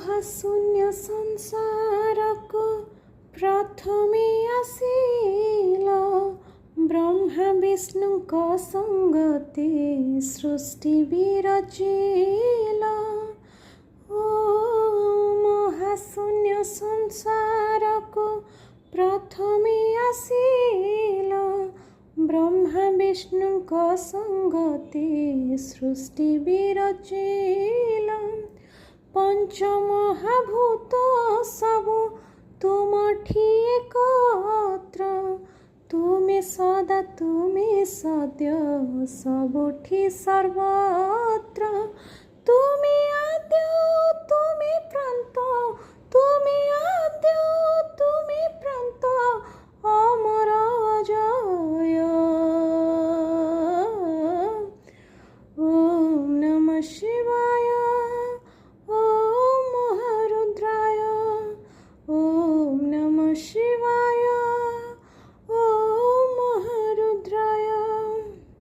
महाशून्य संसारको प्रथमे आसिला ब्रह्मा विष्णुको संगते सृष्टि विरचिला। ओ महाशून्य संसारको प्रथमे आसिला ब्रह्मा विष्णुको संगते सृष्टि विरचिला। पंचमहाभूत सबु तुमठी एकत्र तुमे सदा तुमे सद्य सबुठी सर्वत्र। तुमे आद्य तुमे प्रान्त तुमे आद्य तुमे प्रान्त अमर अजय। ओम नमः शिवाय ओम महारुद्राय ओम नमः शिवाय।